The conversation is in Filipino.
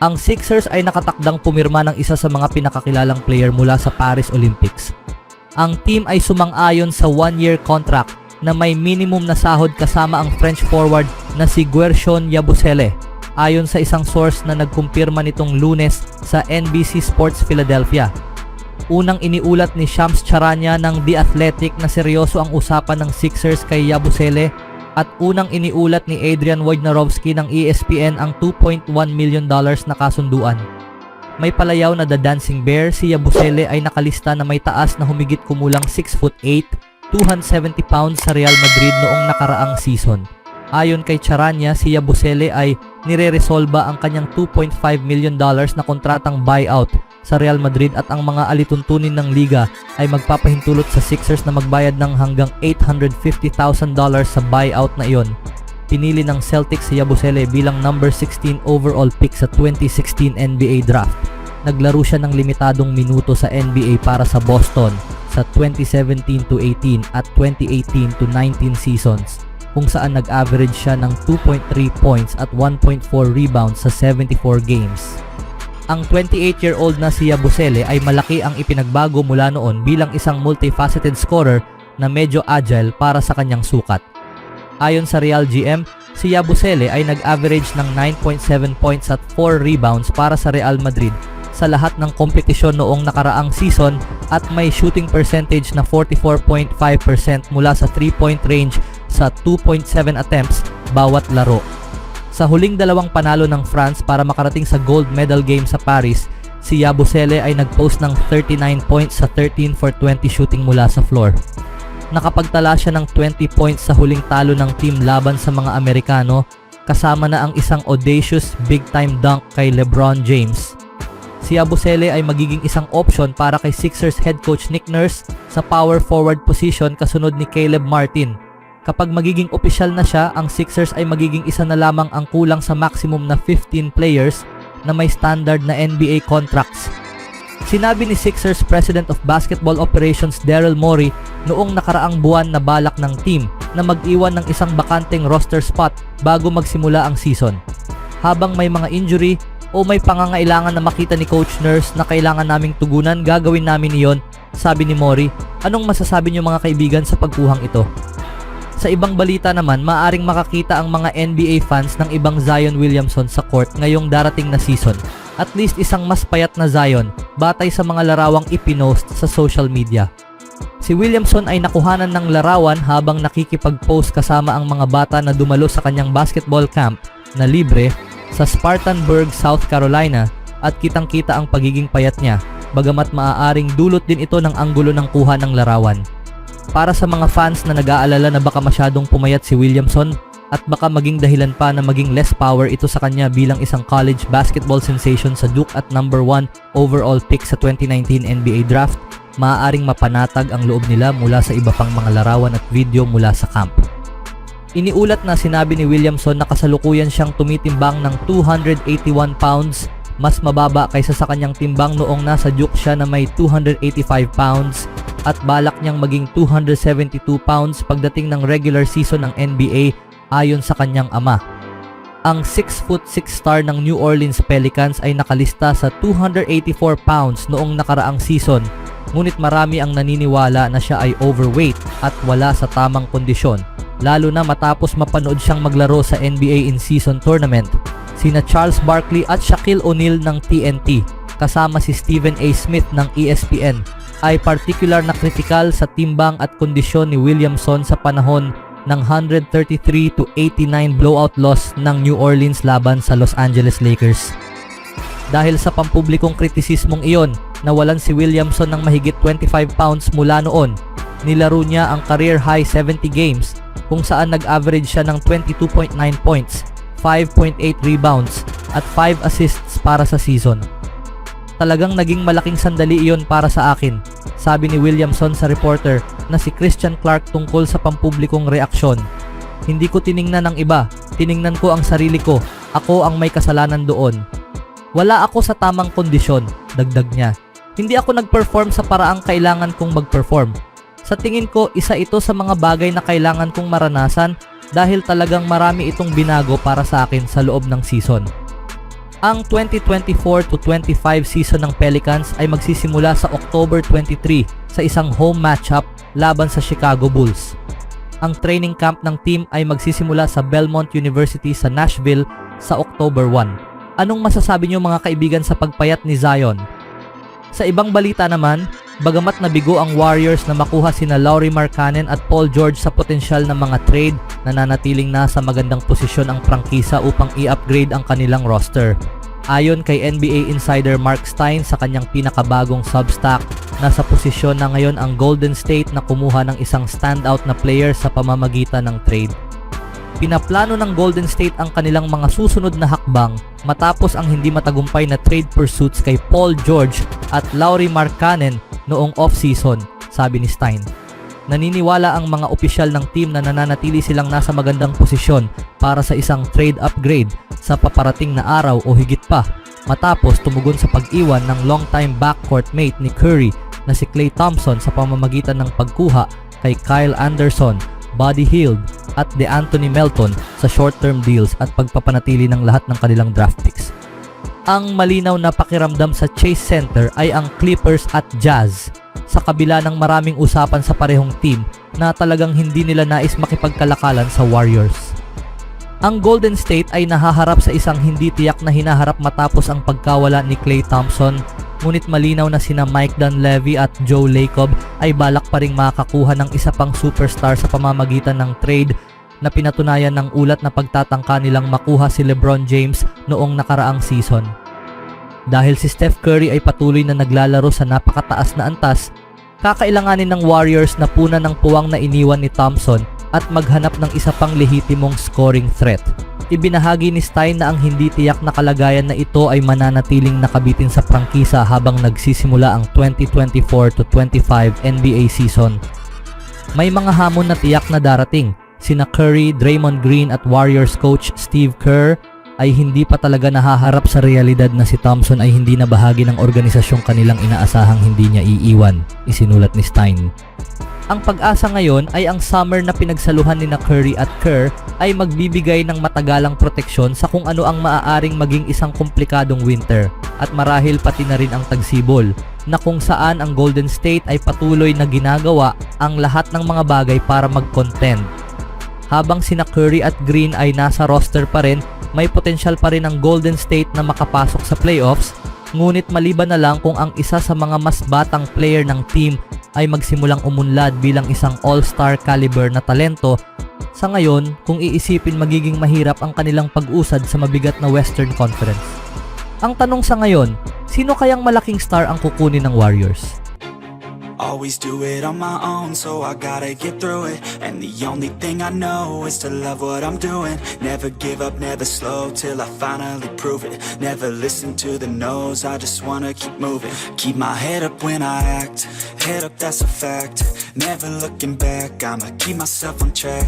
Ang Sixers ay nakatakdang pumirma ng isa sa mga pinakakilalang player mula sa Paris Olympics. Ang team ay sumang-ayon sa 1-year contract na may minimum na sahod kasama ang French forward na si Guerschon Yabusele, ayon sa isang source na nagkumpirma nitong Lunes sa NBC Sports Philadelphia. Unang iniulat ni Shams Charania ng The Athletic na seryoso ang usapan ng Sixers kay Yabusele, at unang iniulat ni Adrian Wojnarowski ng ESPN ang $2.1 million na kasunduan. May palayaw na The Dancing Bear, si Yabusele ay nakalista na may taas na humigit kumulang 6'8", 270 pounds sa Real Madrid noong nakaraang season. Ayon kay Charania, si Yabusele ay nire-resolba ang kanyang $2.5 million na kontratang buyout sa Real Madrid, at ang mga alituntunin ng liga ay magpapahintulot sa Sixers na magbayad ng hanggang $850,000 sa buyout na iyon. Pinili ng Celtics si Yabusele bilang number 16 overall pick sa 2016 NBA draft. Naglaro siya ng limitadong minuto sa NBA para sa Boston sa 2017-18 at 2018-19 seasons, kung saan nag-average siya ng 2.3 points at 1.4 rebounds sa 74 games. Ang 28-year-old na si Yabusele ay malaki ang ipinagbago mula noon bilang isang multifaceted scorer na medyo agile para sa kanyang sukat. Ayon sa Real GM, si Yabusele ay nag-average ng 9.7 points at 4 rebounds para sa Real Madrid sa lahat ng kompetisyon noong nakaraang season, at may shooting percentage na 44.5% mula sa 3-point range sa 2.7 attempts bawat laro. Sa huling dalawang panalo ng France para makarating sa gold medal game sa Paris, si Yabusele ay nag-post ng 39 points sa 13 for 20 shooting mula sa floor. Nakapagtala siya ng 20 points sa huling talo ng team laban sa mga Amerikano, kasama na ang isang audacious big-time dunk kay LeBron James. Si Yabusele ay magiging isang option para kay Sixers head coach Nick Nurse sa power forward position kasunod ni Caleb Martin. Kapag magiging opisyal na siya, ang Sixers ay magiging isa na lamang ang kulang sa maximum na 15 players na may standard na NBA contracts. Sinabi ni Sixers President of Basketball Operations Daryl Morey noong nakaraang buwan na balak ng team na mag-iwan ng isang bakanteng roster spot bago magsimula ang season. Habang may mga injury o may pangangailangan na makita ni Coach Nurse na kailangan naming tugunan, gagawin namin iyon, sabi ni Morey. Anong masasabi niyo mga kaibigan sa pagkuhang ito? Sa ibang balita naman, maaring makakita ang mga NBA fans ng ibang Zion Williamson sa court ngayong darating na season. At least isang mas payat na Zion, batay sa mga larawang ipinost sa social media. Si Williamson ay nakuhanan ng larawan habang nakikipag-post kasama ang mga bata na dumalo sa kanyang basketball camp na libre sa Spartanburg, South Carolina, at kitang-kita ang pagiging payat niya, bagamat maaaring dulot din ito ng anggulo ng kuha ng larawan. Para sa mga fans na nag-aalala na baka masyadong pumayat si Williamson at baka maging dahilan pa na maging less power ito sa kanya bilang isang college basketball sensation sa Duke at number 1 overall pick sa 2019 NBA draft, maaaring mapanatag ang loob nila mula sa iba pang mga larawan at video mula sa camp. Iniulat na sinabi ni Williamson na kasalukuyan siyang tumitimbang ng 281 pounds, mas mababa kaysa sa kanyang timbang noong nasa Duke siya na may 285 pounds, at balak niyang maging 272 pounds pagdating ng regular season ng NBA ayon sa kanyang ama. Ang 6'6" star ng New Orleans Pelicans ay nakalista sa 284 pounds noong nakaraang season, ngunit marami ang naniniwala na siya ay overweight at wala sa tamang kondisyon, lalo na matapos mapanood siyang maglaro sa NBA in-season tournament. Sina Charles Barkley at Shaquille O'Neal ng TNT, kasama si Stephen A. Smith ng ESPN, ay particular na kritikal sa timbang at kondisyon ni Williamson sa panahon ng 133-89 blowout loss ng New Orleans laban sa Los Angeles Lakers. Dahil sa pampublikong kritisismong iyon, nawalan si Williamson ng mahigit 25 pounds mula noon. Nilaro niya ang career high 70 games kung saan nag-average siya ng 22.9 points, 5.8 rebounds at 5 assists para sa season. Talagang naging malaking sandali iyon para sa akin, sabi ni Williamson sa reporter na si Christian Clark tungkol sa pampublikong reaksyon. Hindi ko tiningnan ang iba, tiningnan ko ang sarili ko, ako ang may kasalanan doon. Wala ako sa tamang kondisyon, dagdag niya. Hindi ako nag-perform sa paraang kailangan kong mag-perform. Sa tingin ko, isa ito sa mga bagay na kailangan kong maranasan dahil talagang marami itong binago para sa akin sa loob ng season. Ang 2024-25 season ng Pelicans ay magsisimula sa October 23 sa isang home matchup laban sa Chicago Bulls. Ang training camp ng team ay magsisimula sa Belmont University sa Nashville sa October 1. Anong masasabi niyo mga kaibigan sa pagpayat ni Zion? Sa ibang balita naman, bagamat nabigo ang Warriors na makuha sina Lauri Markkanen at Paul George sa potensyal ng mga trade, nananatiling nasa magandang posisyon ang prangkisa upang i-upgrade ang kanilang roster. Ayon kay NBA insider Mark Stein sa kanyang pinakabagong Substack, nasa posisyon na ngayon ang Golden State na kumuha ng isang standout na player sa pamamagitan ng trade. Pinaplano ng Golden State ang kanilang mga susunod na hakbang matapos ang hindi matagumpay na trade pursuits kay Paul George at Lauri Markkanen noong off-season, sabi ni Stein. Naniniwala ang mga opisyal ng team na nananatili silang nasa magandang posisyon para sa isang trade upgrade sa paparating na araw o higit pa matapos tumugon sa pag-iwan ng longtime backcourt mate ni Curry na si Klay Thompson sa pamamagitan ng pagkuha kay Kyle Anderson, Buddy Hield at DeAnthony Melton sa short-term deals at pagpapanatili ng lahat ng kanilang draft picks. Ang malinaw na pakiramdam sa Chase Center ay ang Clippers at Jazz, sa kabila ng maraming usapan sa parehong team na talagang hindi nila nais makipagkalakalan sa Warriors. Ang Golden State ay nahaharap sa isang hindi tiyak na hinaharap matapos ang pagkawala ni Klay Thompson, ngunit malinaw na sina Mike Dunleavy at Joe Lacob ay balak pa ring makakuha ng isa pang superstar sa pamamagitan ng trade na pinatunayan ng ulat na pagtatangka nilang makuha si LeBron James noong nakaraang season. Dahil si Steph Curry ay patuloy na naglalaro sa napakataas na antas, kakailanganin ng Warriors na punan ng puwang na iniwan ni Thompson at maghanap ng isa pang lehitimong scoring threat. Ibinahagi ni Stein na ang hindi tiyak na kalagayan na ito ay mananatiling nakabitin sa prangkisa habang nagsisimula ang 2024-25 NBA season. May mga hamon na tiyak na darating. Sina Curry, Draymond Green at Warriors coach Steve Kerr ay hindi pa talaga nahaharap sa realidad na si Thompson ay hindi na bahagi ng organisasyong kanilang inaasahang hindi niya iiwan, isinulat ni Stein. Ang pag-asa ngayon ay ang summer na pinagsaluhan ni Curry at Kerr ay magbibigay ng matagalang proteksyon sa kung ano ang maaaring maging isang komplikadong winter at marahil pati na rin ang tagsibol na kung saan ang Golden State ay patuloy na ginagawa ang lahat ng mga bagay para mag-contend. Habang sina Curry at Green ay nasa roster pa rin, may potensyal pa rin ang Golden State na makapasok sa playoffs, ngunit maliban na lang kung ang isa sa mga mas batang player ng team ay magsimulang umunlad bilang isang all-star caliber na talento. Sa ngayon, kung iisipin, magiging mahirap ang kanilang pag-usad sa mabigat na Western Conference. Ang tanong sa ngayon, sino kayang malaking star ang kukunin ng Warriors? Always do it on my own, so I gotta get through it. And the only thing I know is to love what I'm doing. Never give up, never slow, till I finally prove it. Never listen to the no's, I just wanna keep moving. Keep my head up when I act, head up, that's a fact. Never looking back, I'ma keep myself on track.